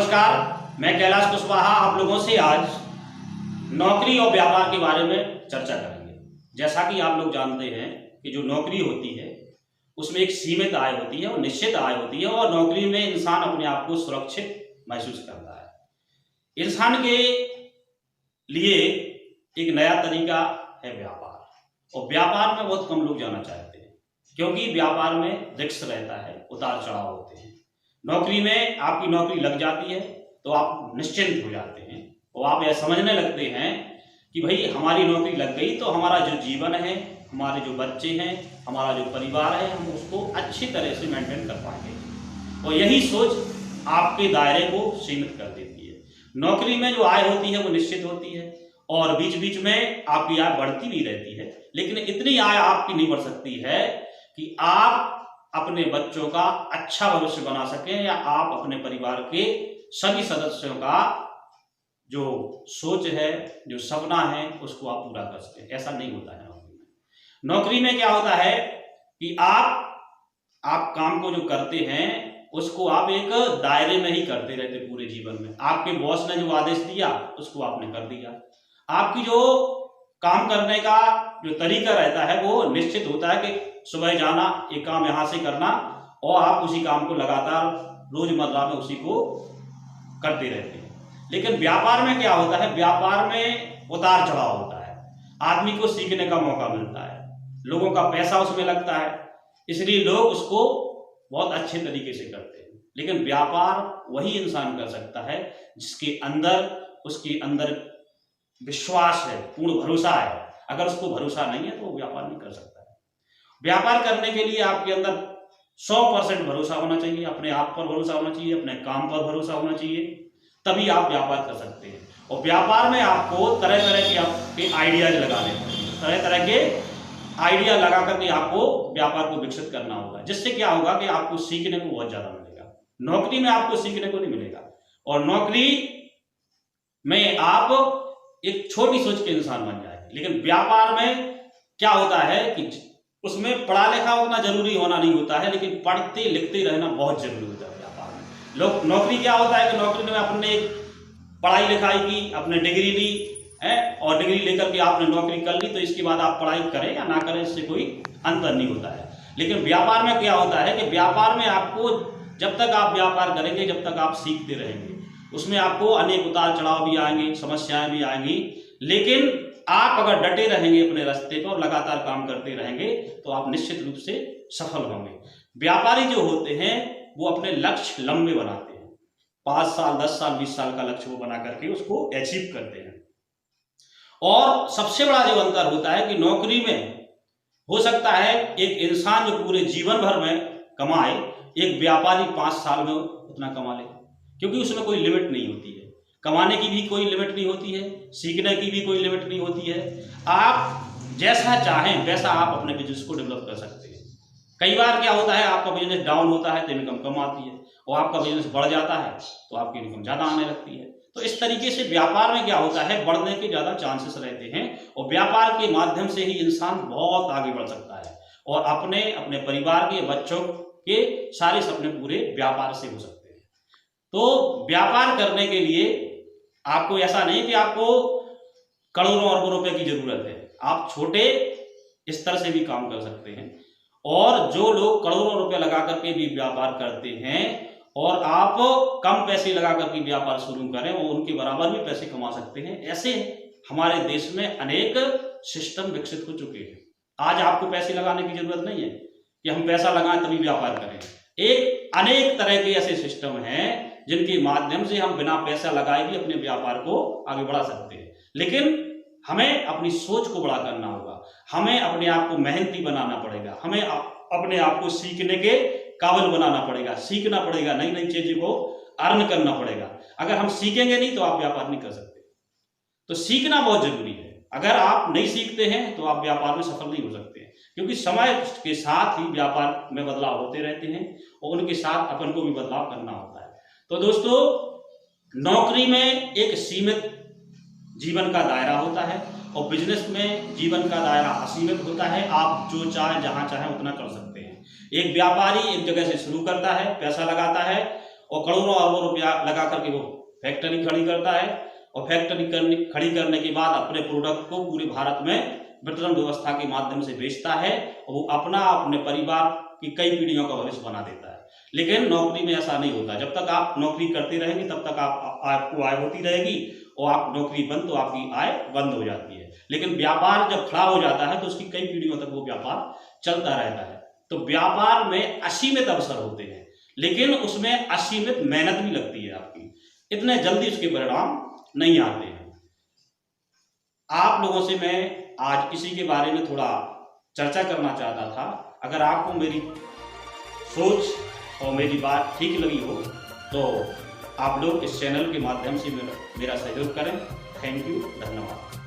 नमस्कार, मैं कैलाश कुशवाहा आप लोगों से आज नौकरी और व्यापार के बारे में चर्चा करेंगे। जैसा कि आप लोग जानते हैं कि जो नौकरी होती है उसमें एक सीमित आय होती है और निश्चित आय होती है, और नौकरी में इंसान अपने आप को सुरक्षित महसूस करता है। इंसान के लिए एक नया तरीका है व्यापार, और व्यापार में बहुत कम लोग जाना चाहते हैं क्योंकि व्यापार में रिस्क रहता है, उतार चढ़ाव होते हैं। नौकरी में आपकी नौकरी लग जाती है तो आप निश्चिंत हो जाते हैं और आप यह समझने लगते हैं कि भाई हमारी नौकरी लग गई तो हमारा जो जीवन है, हमारे जो बच्चे हैं, हमारा जो परिवार है, हम उसको अच्छी तरह से मेंटेन कर पाएंगे। और यही सोच आपके दायरे को सीमित कर देती है। नौकरी में जो आय होती है वो निश्चित होती है और बीच बीच में आपकी आय बढ़ती भी रहती है, लेकिन इतनी आय आपकी नहीं बढ़ सकती है कि आप अपने बच्चों का अच्छा भविष्य बना सकें या आप अपने परिवार के सभी सदस्यों का जो सोच है, जो सपना है, उसको आप पूरा कर सकें। ऐसा नहीं होता है नौकरी में। नौकरी में क्या होता है कि आप काम को जो करते हैं उसको आप एक दायरे में ही करते रहते पूरे जीवन में। आपके बॉस ने जो आदेश दिया उसको आपने कर दिया। आपकी जो काम करने का जो तरीका रहता है वो निश्चित होता है कि सुबह जाना, एक काम यहाँ से करना, और आप उसी काम को लगातार रोजमर्रा में उसी को करते रहते हैं। लेकिन व्यापार में क्या होता है, व्यापार में उतार चढ़ाव होता है। आदमी को सीखने का मौका मिलता है, लोगों का पैसा उसमें लगता है, इसलिए लोग उसको बहुत अच्छे तरीके से करते हैं। लेकिन व्यापार वही इंसान कर सकता है जिसके अंदर, उसके अंदर विश्वास है, पूर्ण भरोसा है। अगर उसको भरोसा नहीं है तो वो व्यापार नहीं कर सकता है। व्यापार करने के लिए आपके अंदर 100% भरोसा होना चाहिए, अपने आप पर भरोसा होना चाहिए, अपने काम पर भरोसा होना चाहिए, तभी आप व्यापार कर सकते हैं। और व्यापार में आपको तरह तरह के आपके आइडियाज लगाने पड़ेंगे, तरह तरह के आइडिया लगा करके आपको व्यापार को विकसित करना होगा, जिससे क्या होगा कि आपको सीखने को बहुत ज्यादा मिलेगा। नौकरी में आपको सीखने को नहीं मिलेगा, और नौकरी में आप एक छोटी सोच के इंसान बन जाएंगे। लेकिन व्यापार में क्या होता है कि उसमें पढ़ा लिखा उतना जरूरी होना नहीं होता है, लेकिन पढ़ते लिखते रहना बहुत जरूरी होता है व्यापार में। लोग नौकरी क्या होता है कि नौकरी में आपने पढ़ाई लिखाई की, आपने डिग्री ली है, और डिग्री लेकर के आपने नौकरी कर ली तो इसके बाद आप पढ़ाई करें या ना करें इससे कोई अंतर नहीं होता है। लेकिन व्यापार में क्या होता है कि व्यापार में आपको, जब तक आप व्यापार करेंगे, जब तक आप सीखते रहेंगे, उसमें आपको अनेक उतार चढ़ाव भी आएंगे, समस्याएं भी आएंगी, लेकिन आप अगर डटे रहेंगे अपने रास्ते पर और लगातार काम करते रहेंगे तो आप निश्चित रूप से सफल होंगे। व्यापारी जो होते हैं वो अपने लक्ष्य लंबे बनाते हैं, 5 साल, 10 साल, 20 साल का लक्ष्य वो बना करके उसको अचीव करते हैं। और सबसे बड़ा जो अंतर होता है कि नौकरी में हो सकता है एक इंसान जो पूरे जीवन भर में कमाए, एक व्यापारी 5 साल में उतना कमा ले, क्योंकि उसमें कोई लिमिट नहीं होती है। कमाने की भी कोई लिमिट नहीं होती है, सीखने की भी कोई लिमिट नहीं होती है। आप जैसा चाहें वैसा आप अपने बिजनेस को डेवलप कर सकते हैं। कई बार क्या होता है, आपका बिजनेस डाउन होता है तो इनकम कम आती है, और आपका बिजनेस बढ़ जाता है तो आपकी इनकम ज़्यादा आने लगती है। तो इस तरीके से व्यापार में क्या होता है, बढ़ने के ज़्यादा चांसेस रहते हैं, और व्यापार के माध्यम से ही इंसान बहुत आगे बढ़ सकता है और अपने परिवार के, बच्चों के सारे सपने पूरे व्यापार से हो सकते हैं। तो व्यापार करने के लिए आपको ऐसा नहीं कि आपको करोड़ों अरबों रुपए की जरूरत है, आप छोटे स्तर से भी काम कर सकते हैं। और जो लोग करोड़ों रुपए लगा करके भी व्यापार करते हैं और आप कम पैसे लगा करके व्यापार शुरू करें और उनके बराबर भी पैसे कमा सकते हैं, ऐसे हमारे देश में अनेक सिस्टम विकसित हो चुके हैं। आज आपको पैसे लगाने की जरूरत नहीं है कि हम पैसा लगाएं तभी व्यापार करें। अनेक तरह के ऐसे सिस्टम हैं जिनके माध्यम से हम बिना पैसा लगाए भी अपने व्यापार को आगे बढ़ा सकते हैं। लेकिन हमें अपनी सोच को बड़ा करना होगा, हमें अपने आप को मेहनती बनाना पड़ेगा, हमें अपने आप को सीखने के काबिल बनाना पड़ेगा, सीखना पड़ेगा, नई नई चीजों को अर्न करना पड़ेगा। अगर हम सीखेंगे नहीं तो आप व्यापार नहीं कर सकते। तो सीखना बहुत जरूरी है। अगर आप नहीं सीखते हैं तो आप व्यापार में सफल नहीं हो सकते हैं, क्योंकि समय के साथ ही व्यापार में बदलाव होते रहते हैं और उनके साथ अपन को भी बदलाव करना होता है। तो दोस्तों, नौकरी में एक सीमित जीवन का दायरा होता है और बिजनेस में जीवन का दायरा असीमित होता है। आप जो चाहे, जहां चाहे उतना कर सकते हैं। एक व्यापारी एक जगह से शुरू करता है, पैसा लगाता है और करोड़ों अरबों रुपया लगा करके वो फैक्ट्री खड़ी करता है और फैक्ट्री खड़ी करने के बाद अपने प्रोडक्ट को पूरे भारत में वितरण व्यवस्था के माध्यम से बेचता है और वो अपने परिवार की कई पीढ़ियों का भविष्य बना देता है। लेकिन नौकरी में ऐसा नहीं होता। जब तक आप नौकरी करते रहेंगे तब तक आपको आय होती रहेगी और आप नौकरी बंद तो आपकी आय बंद हो जाती है। लेकिन व्यापार जब खड़ा हो जाता है तो उसकी कई पीढ़ियों तक वो व्यापार चलता रहता है। तो व्यापार में असीमित अवसर होते हैं, लेकिन उसमें असीमित मेहनत भी लगती है आपकी, इतने जल्दी उसके परिणाम नहीं आते हैं। आप लोगों से मैं आज इसी के बारे में थोड़ा चर्चा करना चाहता था। अगर आपको मेरी सोच और मेरी बात ठीक लगी हो तो आप लोग इस चैनल के माध्यम से मेरा सहयोग करें। थैंक यू, धन्यवाद।